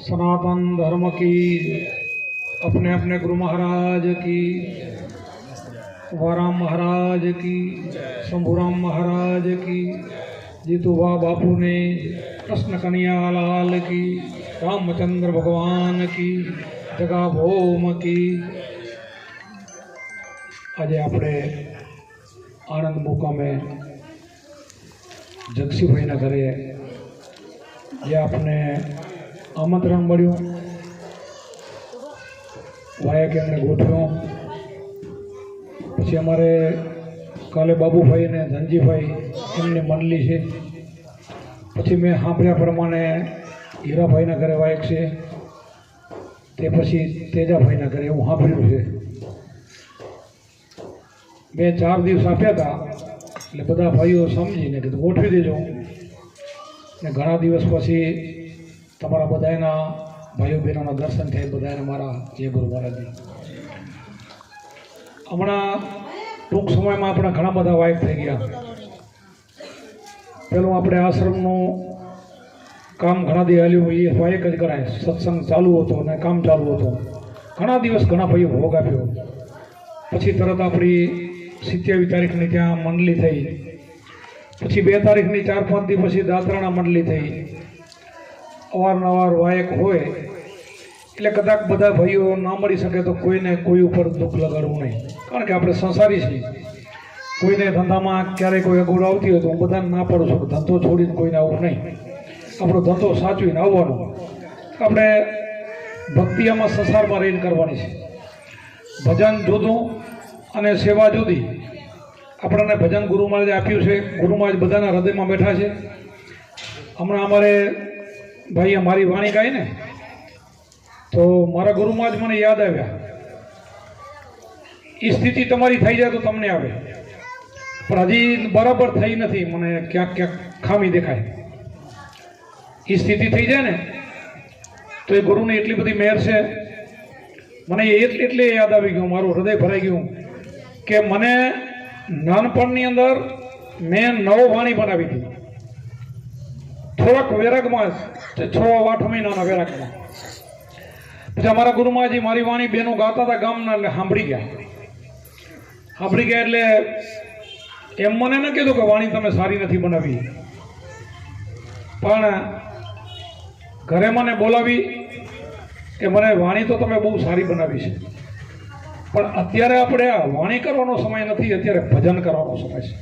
सनातन धर्म की, अपने अपने गुरु महाराज की, वाराम महाराज की, शंभुराम महाराज की, जीतूबा बापू ने, कृष्ण कन्हैया लाल की, रामचंद्र भगवान की, जगा भौम की। आज आपणे आनंद मुकामे जगसी भाई ना घरे जे आपने आमंत्रण मळ्युं, वायके एमणे गोठव्यो। पछी अमारे काले बाबूभाई ने धनजीभाई एमनी मंडली छे। पछी मैं सांभळ्या प्रमाणे हीराभाईना घरे वायक छे, ते पछी तेजाभाईना घरे हूँ सांभळ्युं छे। मैं 4 दिवस आप्या था એટલે બધા ભાઈઓ સમજીને કીધું ગોઠવી દેજો ને ઘણા દિવસ પછી તમારા બધાના ભાઈઓ બહેનોના દર્શન થાય, બધાને મારા જય ગુરુ મહારાજજી। હમણાં ટૂંક સમયમાં આપણા ઘણા બધા વાઇફ થઈ ગયા। પેલું આપણે આશ્રમનું કામ ઘણા દી હાલ્યું, એ વાયક જ કરાય, સત્સંગ ચાલુ હતો ને કામ ચાલુ હતું। ઘણા દિવસ ઘણા ભાઈઓ ભોગ આપ્યો। પછી તરત આપણી 27 તારીખની ત્યાં મંડળી થઈ, પછી 2 તારીખની 4-5 દી પછી દાતરાણા મંડળી થઈ। અવારનવાર વાયક હોય એટલે કદાચ બધા ભાઈઓ ના મળી શકે તો કોઈને કોઈ ઉપર દુઃખ લગાડવું નહીં, કારણ કે આપણે સંસારી છીએ। કોઈને ધંધામાં ક્યારેય કોઈ અગવડ આવતી હોય તો હું બધાને ના પાડું છું કે ધંધો છોડીને કોઈને આવવું નહીં, આપણો ધંધો સાચવીને આવવાનો। આપણે ભક્તિ આમાં સંસારમાં રહીને કરવાની છે। ભજન જુદું અને સેવા જુદી। આપણને ભજન ગુરુ મહારાજે આપ્યું છે, ગુરુ મહારાજ બધાના હૃદયમાં બેઠા છે। હમણાં અમારે ભાઈએ મારી વાણી ગાઈ ને તો મારા ગુરુ મહારાજ મને યાદ આવ્યા। એ સ્થિતિ તમારી થઈ જાય તો તમને આવે, પણ હજી બરાબર થઈ નથી, મને ક્યાંક ક્યાંક ખામી દેખાય। એ સ્થિતિ થઈ જાય ને તો એ ગુરુની એટલી બધી મહેર છે। મને એટલે યાદ આવી ગયું, મારું હૃદય ભરાઈ ગયું કે મને નાનપણની અંદર મેં 9 વાણી બનાવી હતી, થોડાક વેરાગમાં, 6-8 મહિનાના વેરાગમાં। પછી અમારા ગુરુ મહારાજજી મારી વાણી બેનો ગાતા હતા ગામના, એટલે સાંભળી ગયા એટલે એમ મને ન કીધું કે વાણી તમે સારી નથી બનાવી, પણ ઘરે મને બોલાવી કે મને વાણી તો તમે બહુ સારી બનાવી છે, પણ અત્યારે આપણે આ વાણી કરવાનો સમય નથી, અત્યારે ભજન કરવાનો સમય છે।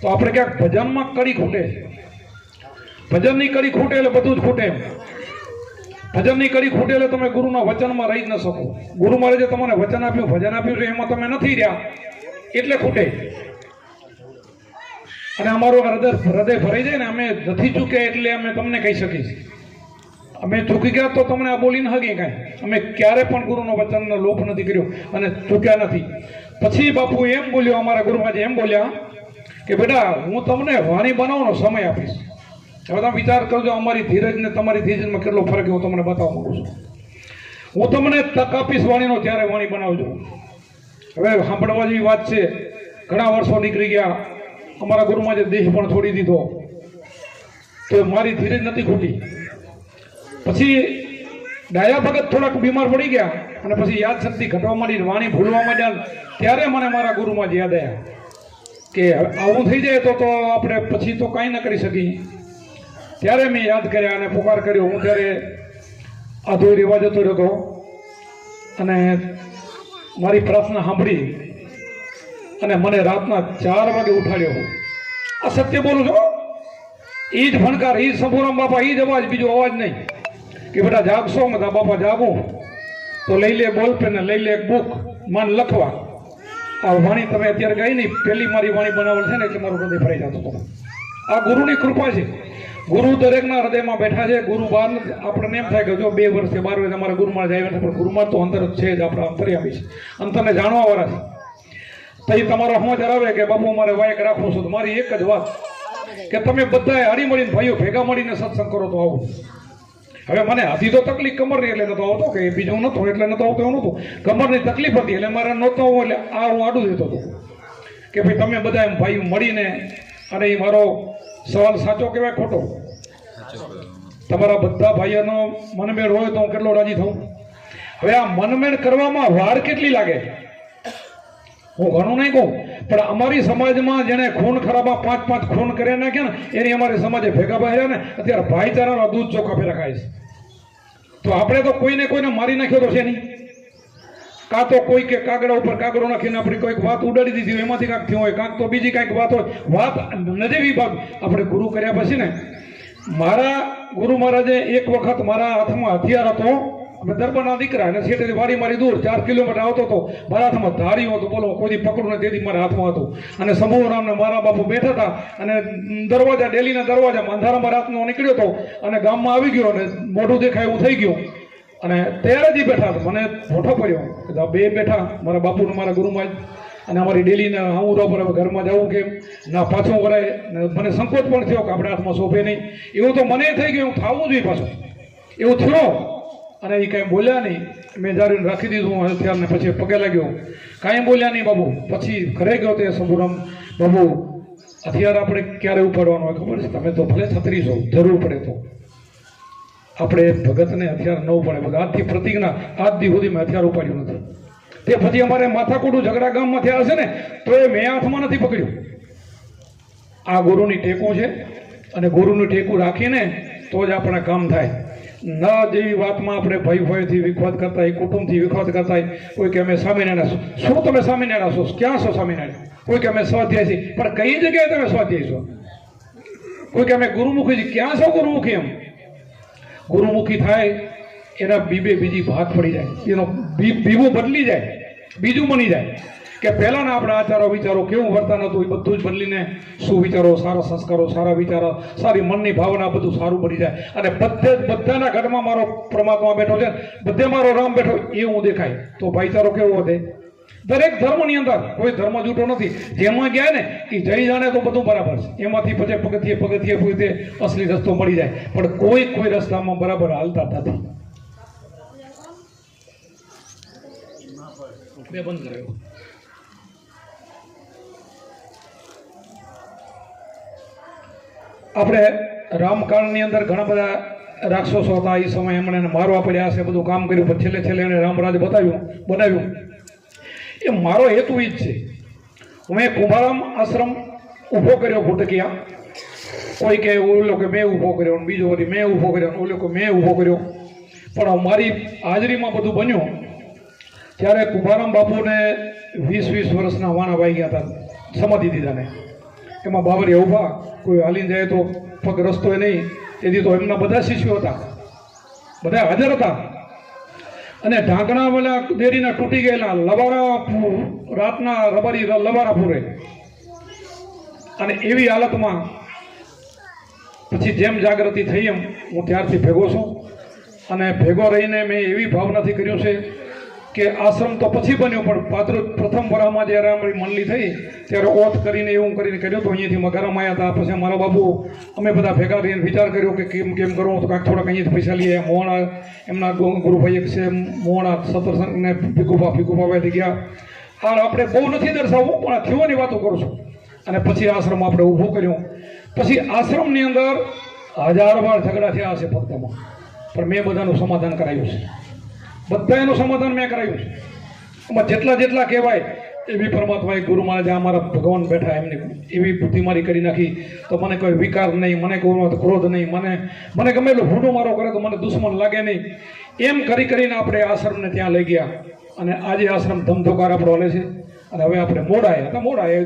તો આપણે ક્યાંક ભજનમાં કડી ખૂટે છે। ભજનની કડી ખૂટે એટલે બધું જ ખૂટે એમ। ભજનની કડી ખૂટે એટલે તમે ગુરુના વચનમાં રહી જ ન શકો। ગુરુ મહારાજે તમને વચન આપ્યું, ભજન આપ્યું છે, એમાં તમે નથી રહ્યા એટલે ખૂટે। અને અમારું હૃદય ભરાઈ જાય ને, અમે નથી ચૂક્યા એટલે અમે તમને કહી શકીએ। અમે ચૂકી ગયા તો તમને આ બોલીને હગી કાંઈ, અમે ક્યારે પણ ગુરુનો વચનનો લોપ નથી કર્યો અને ચૂક્યા નથી। પછી બાપુ એમ બોલ્યો, અમારા ગુરુ મહારાજ એમ બોલ્યા કે બેટા હું તમને વાણી બનાવવાનો સમય આપીશ। હવે તમે વિચાર કરજો, અમારી ધીરજ ને તમારી ધીરજમાં કેટલો ફરક હું તમને બતાવવા માંગુ છું। હું તમને તક આપીશ વાણીનો, ત્યારે વાણી બનાવજો। હવે સાંભળવા જેવી વાત છે, ઘણા વર્ષો નીકળી ગયા, અમારા ગુરુ મહારાજે દેહ પણ છોડી દીધો, તો મારી ધીરજ નથી ખૂટી। પછી ડાયા ભગત થોડાક બીમાર પડી ગયા અને પછી યાદ શક્તિ ઘટવા માંડી, વાણી ભૂલવા માંડ્યા, ત્યારે મને મારા ગુરુમાં જ યાદ આવ્યા કે આવું થઈ જાય તો આપણે પછી તો કાંઈ ન કરી શકીએ। ત્યારે મેં યાદ કર્યા અને પુકાર કર્યો। હું ત્યારે આધોઈ રહેવા જતો રહ્યો અને મારી પ્રાર્થના સાંભળી અને મને રાતના 4 વાગે ઉઠાડ્યો। આ સત્ય બોલું છું, એ જ ભણકાર, એ જ શંભુરામ બાપા, એ જ અવાજ, બીજો અવાજ નહીં કે બેટા જાગશો, બધા બાપા જાગું તો લઈ લે બોલપેન, લઈ લે એક બુક, મન લખવા। આ વાણી તમે અત્યારે ગઈ નહીં, પહેલી મારી વાણી બનાવેલ છે ને એટલે મારું હૃદય ભરાઈ જતું હતું। આ ગુરુની કૃપા છે। ગુરુ દરેકના હૃદયમાં બેઠા છે। ગુરુ બહાર, આપણને એમ થાય કે જો 2 વર્ષે 12 વર્ષે અમારા ગુરુ મહારાજ આવ્યા છે, પણ ગુરુ મહારાજ તો અંતર જ છે જ, આપણા અંતર્યામી છે, અંતરને જાણવાવાળા છે। તો એ તમારો સમાચાર આવે કે બાપુ મારે વાયક રાખવું છું, તો મારી એક જ વાત કે તમે બધાએ હળી મળીને ભાઈઓ ભેગા મળીને સત્સંગ કરો તો આવું। હવે મને હતી તો તકલીફ કમરની એટલે નતો આવતો, કે બીજું નહોતું એટલે નતો આવતો, એવું નહોતું, કમરની તકલીફ હતી એટલે મારે નહોતો એટલે આ હું આડું દેતો હતો કે ભાઈ તમે બધા એમ ભાઈઓ મળીને, અને એ મારો સવાલ સાચો કહેવાય ખોટો? તમારા બધા ભાઈઓનો મનમેળ હોય તો હું કેટલો રાજી થઉં. હવે આ મનમેળ કરવામાં વાર કેટલી લાગે હું ઘણું નહીં કહું, પણ અમારી સમાજમાં જેને ખૂન ખરાબા 5 ખૂન કર્યા નાખ્યા ને એની અમારી સમાજે ભેગા બહાર્યા ને અત્યારે ભાઈચારાનો દૂધ ચોખા ફેરા ખાય છે. તો આપણે તો કોઈને મારી નાખ્યો તો છે નહીં, કાં તો કોઈ કે કાગડા ઉપર કાગડો નાખીને આપણી કોઈક વાત ઉડાડી દીધી હોય એમાંથી કાંઈક થયું હોય, કાંક તો બીજી કાંઈક વાત હોય. વાત નજેવી ભાગ આપણે ગુરુ કર્યા પછી ને મારા ગુરુ મહારાજે એક વખત મારા હાથમાં હથિયાર હતો. અમે દરબારના દીકરા અને શેઠેથી વાડી મારી દૂર 4 કિલોમીટર આવતો હતો, મારા હાથમાં ધાર્યું હતું. બોલો કોઈ પકડું ને તેથી મારા હાથમાં હતું. અને શંભુરામ ને મારા બાપુ બેઠા હતા અને દરવાજા ડેલીના દરવાજામાં અંધારામાં રાતનો નીકળ્યો હતો અને ગામમાં આવી ગયો અને મોઢું દેખાય એવું થઈ ગયું. અને ત્યારે જ બેઠા મને મોટો પડ્યો બે બેઠા મારા બાપુ ને મારા ગુરુમાં અને અમારી ડેલીના આવું પર હવે ઘરમાં જવું કેમ ના પાછું કરાય. મને સંકોચ પણ થયો કે આપણે હાથમાં શોભે નહીં. એવું તો મને થઈ ગયું થવું જોઈએ પાછું, એવું થયો. અને એ કાંઈ બોલ્યા નહીં. મેં જારીને રાખી દીધું હથિયારને પછી પગે લાગ્યો, કાંઈ બોલ્યા નહીં બાબુ. પછી ઘરે ગયો તે શંભુરામ બાબુ હથિયાર આપણે ક્યારે ઉપાડવાનું હોય ખબર છે? તમે તો ભલે છત્રી છો, જરૂર પડે તો આપણે ભગતને હથિયાર ન પડે. બધા આજથી પ્રતિજ્ઞા આજ દી સુધી મેં હથિયાર ઉપાડ્યું નથી. તે પછી અમારે માથાકૂટું ઝઘડા ગામમાં થયા હશે ને તો એ મેં હાથમાં નથી પકડ્યું. આ ગુરુની ટેકું છે અને ગુરુનું ટેકું રાખીને તો જ આપણા કામ થાય. ન જેવી વાતમાં આપણે ભાઈ ભાઈથી વિખવાદ કરતા હોય, કુટુંબથી વિખવાદ કરતા હોય. કોઈ કે અમે સ્વામિનારાયણ શું તમે સ્વામિનારાયણ છો? ક્યાં છો સ્વામિનારાયણ? કોઈ કે અમે સ્વાધ્યાય છીએ, પણ કઈ જગ્યાએ તમે સ્વાધ્યાય છો? કોઈ કે અમે ગુરુમુખી છીએ, ક્યાં છો ગુરુમુખી? એમ ગુરુમુખી થાય એના બીજી ભાત પડી જાય, એનો બીવું બદલી જાય, બીજું બની જાય. કે પહેલાંના આપણા આચારો વિચારો કેવું વર્તન હતું એ બધું જ બદલીને શું વિચારો, સારા સંસ્કારો, સારા વિચારો, સારી મનની ભાવના બધું સારું બની જાય. અને બધાના ઘરમાં મારો પરમાત્મા બેઠો છે, બધે મારો રામ બેઠો એ હું દેખાય તો ભાઈચારો કેવો વધે? દરેક ધર્મની અંદર કોઈ ધર્મ જૂઠો નથી. જેમાં ગયા ને એ જઈ જાણે તો બધું બરાબર છે. એમાંથી પછી પગથિયે અસલી રસ્તો મળી જાય, પણ કોઈ રસ્તામાં બરાબર હાલતા નથી. બંધ કર્યો. આપણે રામકાળની અંદર ઘણા બધા રાક્ષસો હતા. એ સમયે એમણે મારવા પડ્યા હશે, બધું કામ કર્યું, પણ છેલ્લે એને રામરાજ બનાવ્યું. એ મારો હેતુ એ જ છે. મેં કુંભારામ આશ્રમ ઊભો કર્યો ભૂટકિયા. કોઈ કે ઓલો કે મેં ઊભો કર્યો, બીજો વળી મેં ઊભો કર્યો, ઓલો કે મેં ઊભો કર્યો. પણ મારી હાજરીમાં બધું બન્યું ત્યારે કુંભારામ બાપુને 20 વર્ષના વાણા વાઈ ગયા હતા, સમાધિ દીધાને. એમાં બાબરિયા ઊભા, કોઈ હાલીને જાય તો પગ રસ્તો નહીં. તેથી તો એમના બધા શિષ્યો હતા, બધા હાજર હતા. અને ઢાંકણા વાળા દેરીના તૂટી ગયેલા લવારા રાતના રબારી લવારા પૂરે. અને એવી હાલતમાં પછી જેમ જાગૃતિ થઈ એમ હું ત્યારથી ભેગો છું. અને ભેગો રહીને મેં એવી ભાવનાથી કર્યું છે કે આશ્રમ તો પછી બન્યો, પણ પ્રથમ વરામાં જ્યારે અમારી મંડળી થઈ ત્યારે ઓથ કરીને એવું કરીને કર્યું હતું. અહીંયાથી મગારામાં આવ્યા હતા. પછી મારા બાબુ અમે બધા ભેગા રહીને વિચાર કર્યો કે કેમ કરવું, તો કાંઈક થોડાક અહીંયાથી પૈસા લઈએ. મોહણા એમના ગુરુભાઈ એક છે મોહણા સત્સંગને ભીખુભાઈ ગયા. હાલ આપણે બહુ નથી દર્શાવવું, પણ થયોની વાતો કરું છું. અને પછી આશ્રમ આપણે ઊભો કર્યો. પછી આશ્રમની અંદર 1000 વાર ઝઘડા થયા હશે ફક્તમાં, પણ મેં બધાનું સમાધાન કરાવ્યું છે. બધા એનું સમાધાન મેં કરાવ્યું છે. એમાં જેટલા કહેવાય એવી પરમાત્માએ ગુરુ મહારાજ અમારા ભગવાન બેઠા એમની એવી બુદ્ધિ મારી કરી નાખી. તો મને કોઈ વિકાર નહીં, મને કોઈ ક્રોધ નહીં, મને ગમે એટલું ભૂંડું મારો કરે તો મને દુશ્મન લાગે નહીં. એમ કરીને આપણે આશ્રમને ત્યાં લઈ ગયા. અને આજે આશ્રમ ધમધોકાર આપણો હલે છે. અને હવે આપણે મોડા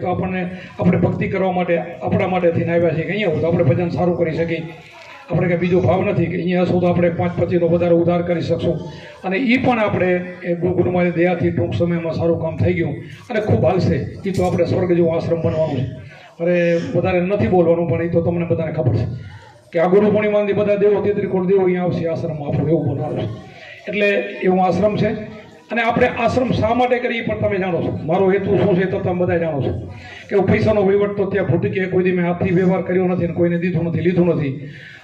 તો આપણે ભક્તિ કરવા માટે આપણા માટેથી આવ્યા છીએ કે અહીંયા હોય તો આપણે ભજન સારું કરી શકીએ. આપણે કંઈ બીજો ભાવ નથી કે અહીંયા હશું તો આપણે 5-25નો વધારે ઉધાર કરી શકશું. અને એ પણ આપણે ગુરુમાની દયાથી ટૂંક સમયમાં સારું કામ થઈ ગયું અને ખૂબ હાલશે. એ તો આપણે સ્વર્ગ જેવું આશ્રમ બનવાનું છે. અરે વધારે નથી બોલવાનું, પણ એ તો તમને બધાને ખબર છે કે આ ગુરુ પૂર્ણિમાથી બધા દેવો 33 કોટી દેવો અહીંયા આવશે આશ્રમમાં આપણું એવું બનવાનું છે. એટલે એવું આશ્રમ છે. અને આપણે આશ્રમ શા માટે કરીએ પણ તમે જાણો છો. મારો હેતુ શું છે તો તમે બધા જાણો છો કે પૈસાનો વહીવટ તો ત્યાં ભૂટકે કોઈ દી મેં હાથથી વ્યવહાર કર્યો નથી, કોઈને લીધું નથી.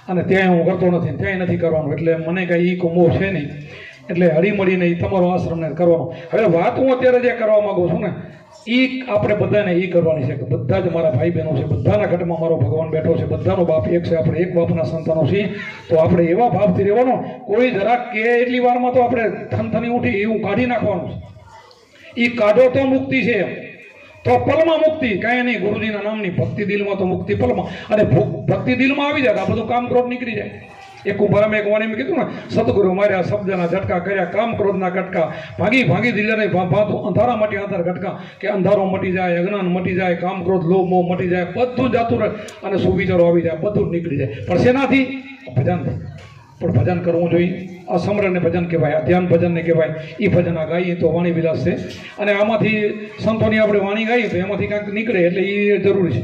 અને ત્યાં હું કરતો નથી, ત્યાંય નથી કરવાનું. એટલે મને કાંઈ ઈ મોહ છે નહીં. એટલે હળીમળીને એ તમારો આશ્રમને કરવાનો. હવે વાત હું અત્યારે જે કરવા માંગુ છું ને એ આપણે બધાને એ કરવાની છે કે બધા જ મારા ભાઈ બહેનો છે, બધાના ઘટમાં મારો ભગવાન બેઠો છે, બધાનો બાપ એક છે, આપણે એક બાપના સંતાનો છીએ. તો આપણે એવા ભાવથી રહેવાનો. કોઈ જરાક કે એટલી વારમાં તો આપણે થનથની ઉઠી એવું કાઢી નાખવાનું છે. એ કાઢો તો મુક્તિ છે, તો પલમાં મુક્તિ, કાંઈ નહીં. ગુરુજીના નામની ભક્તિ દિલમાં તો મુક્તિ પલમાં. અને ભક્તિ દિલમાં આવી જાય તો આ બધું કામ ક્રોધ નીકળી જાય. એક ઉભારામાં એક વાણીમાં કીધું ને, સદગુરુ માર્યા શબ્દના ઝટકા કર્યા કામ ક્રોધના કટકા, ભાગી ભાગી દિલને ભાતું અંધારા મટી અંધાર ઘટકા, કે અંધારો મટી જાય, અજ્ઞાન મટી જાય, કામ ક્રોધ લોભ મોહ મટી જાય, બધું જાતું રહે અને સુવિચારો આવી જાય, બધું નીકળી જાય. પણ શેનાથી? ભજનથી. પણ ભજન કરવું જોઈએ. અસમરણને ભજન કહેવાય, ધ્યાન ભજનને કહેવાય. એ ભજન આ ગાઈએ તો વાણી વિલાસ છે. અને આમાંથી સંતોની આપણે વાણી ગાઈએ તો એમાંથી કાંઈક નીકળે એટલે એ જરૂરી છે.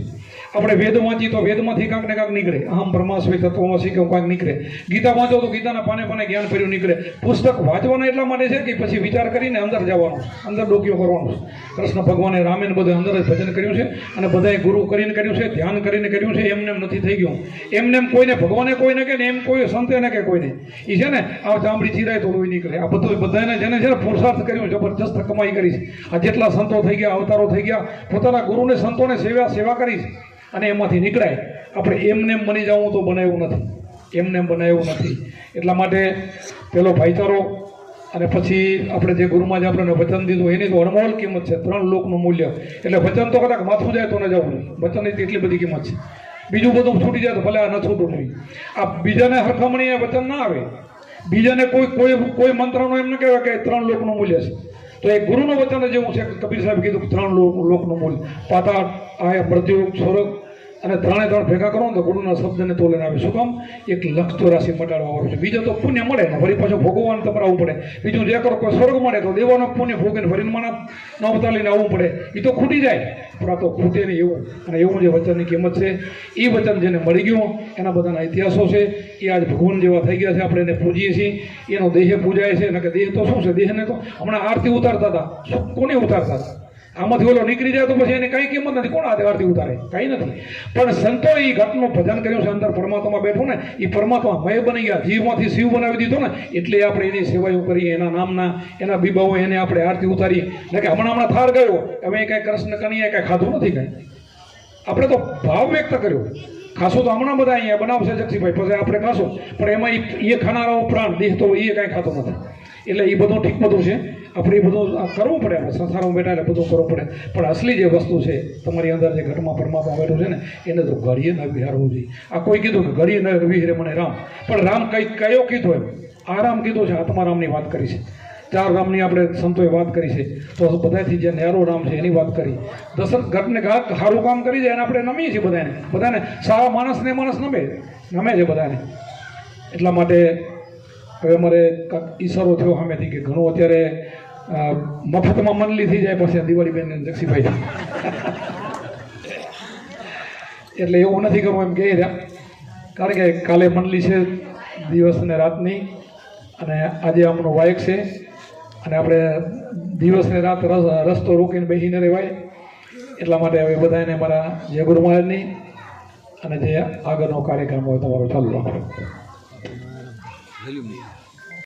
આપણે વેદ વાંચીએ તો વેદમાંથી કાંક ને કાંક નીકળે. અહમ બ્રહ્માસ્મિ તત્વમસી કે કાંઈક નીકળે. ગીતા વાંચો તો ગીતાના પાને પાને જ્ઞાન ભર્યું નીકળે. પુસ્તક વાંચવાના એટલા માટે છે કે પછી વિચાર કરીને અંદર જવાનું, અંદર ડોકીઓ કરવાનું. કૃષ્ણ ભગવાને રામેન બધે અંદર જ ભજન કર્યું છે અને બધાએ ગુરુ કરીને કર્યું છે, ધ્યાન કરીને કર્યું છે. એમને એમ નથી થઈ ગયું. એમને એમ કોઈને ભગવાને કોઈને કે એમ કોઈ સંતે ને કે કોઈને એ છે ને આ ચામડી ચીરાય તો લોહી નીકળે. આ બધું બધાને જેને છે ને પુરુષાર્થ કર્યું, જબરજસ્ત કમાઈ કરી છે. આ જેટલા સંતો થઈ ગયા, અવતારો થઈ ગયા, પોતાના ગુરુને સંતોને સેવા કરી છે અને એમાંથી નીકળાય. આપણે એમને એમ બની જવું તો બનાવ્યું નથી, એમને એમ બનાવ્યું નથી. એટલા માટે પેલો ભાઈચારો અને પછી આપણે જે ગુરુમાં જે આપણને વચન દીધું એની તો અણમોલ કિંમત છે. 3 લોકનું મૂલ્ય. એટલે વચન તો કદાચ માથું જાય તો ન જવું જોઈએ. વચનની તો એટલી બધી કિંમત છે. બીજું બધું છૂટી જાય તો ભલે આ ન છૂટવું જોઈએ. આ બીજાને હરખામણીએ વચન ના આવે. બીજાને કોઈ મંત્રનો એમ ન કહેવાય કે 3 લોકનું મૂલ્ય છે. તો એ ગુરુનું વચન જેવું છે. કબીર સાહેબ કીધું 3 લોકનું મૂલ્ય, પાતાળ, આ મૃત્યુ, સ્વર્ગ અને 3 ભેગા કરો તો ગુરુના શબ્દને તોલે આવે. શું કામ? 1,84,000 મટાડવા વાળું છે. બીજો તો પુણ્ય મળે ને ફરી પાછું ભોગવવાનું તમારે આવવું પડે. બીજું જે કરો કોઈ સ્વર્ગ મળે તો દેવાનો પુણ્ય ભોગીને ફરીને માના ન ઉતારીને આવવું પડે. એ તો ખૂટી જાય. પણ આ તો ખૂટે નહીં એવું. અને એવું જે વચનની કિંમત છે એ વચન જેને મળી ગયું એના બધાના ઇતિહાસો છે. એ આજ ભગવાન જેવા થઈ ગયા છે. આપણે એને પૂજીએ છીએ. એનો દેહ પૂજાય છે. અને કે દેહ તો શું છે? દેહને તો હમણાં આરતી ઉતારતા હતા. કોને ઉતારતા હતા? આમાંથી ઓલો નીકળી જાય તો પછી એને કઈ કિંમત નથી. કોણ આરતી ઉતારે? કઈ નથી. પણ સંતો એ ઘટનું ભજન કર્યું છે. અંદર પરમાત્મા બેઠો ને એ પરમાત્મા મય બની ગયા. જીવમાંથી શિવ બનાવી દીધો ને એટલે આપણે એની સેવાઓ કરીએ. એના નામના એના બીબાઓ એને આપણે આરતી ઉતારીએ. ને કે હમણાં થાર ગયો હવે કઈ કૃષ્ણ કનૈયા કઈ ખાધું નથી. કઈ આપણે તો ભાવ વ્યક્ત કર્યો. ખાસો તો હમણાં બધા અહીંયા બનાવશે જક્ષીભાઈ, પછી આપણે ખાશો. પણ એમાં એ ખાનારાઓ પ્રાણ દેહ તો એ કાંઈ ખાતો નથી. એટલે એ બધું ઠીક બધું છે. આપણે એ બધું કરવું પડે. આપણે સંસારમાં બેઠા એટલે બધું કરવું પડે. પણ અસલી જે વસ્તુ છે તમારી અંદર જે ઘટમાં પરમાત્મા બેઠું છે ને એને તો ઘડીએ ન વિહારવું જોઈએ. આ કોઈ કીધું કે ઘડીએ ન વિહારે મને રામ, પણ રામ કયો કીધો એમ? આરામ કીધો છે. આત્મારામની વાત કરી છે. 4 રામની આપણે સંતોએ વાત કરી છે. તો બધાથી જે ન્યારો રામ છે એની વાત કરી. દશરથ ઘટને ઘાત સારું કામ કરી જાય એને આપણે નમીએ છીએ. બધાને સારા માણસને નમે છે બધાને. એટલા માટે હવે અમારે ઈશારો થયો સામેથી કે ઘણું અત્યારે મફતમાં મંડલી થઈ જાય પછી દિવાળી બેન જક્ષીભાઈ. એટલે એવું નથી કરવું એમ કહી રહ્યા. કારણ કે કાલે મંડલી છે દિવસ અને રાતની, અને આજે આમનો વાયક છે. અને આપણે દિવસ ને રાત રસ્તો રોકીને બેસીને રહેવાય. એટલા માટે હવે બધાને મારા જય ગુરુ મહારાજની અને જે આગળનો કાર્યક્રમ હોય તમારો ચાલુ રાખો.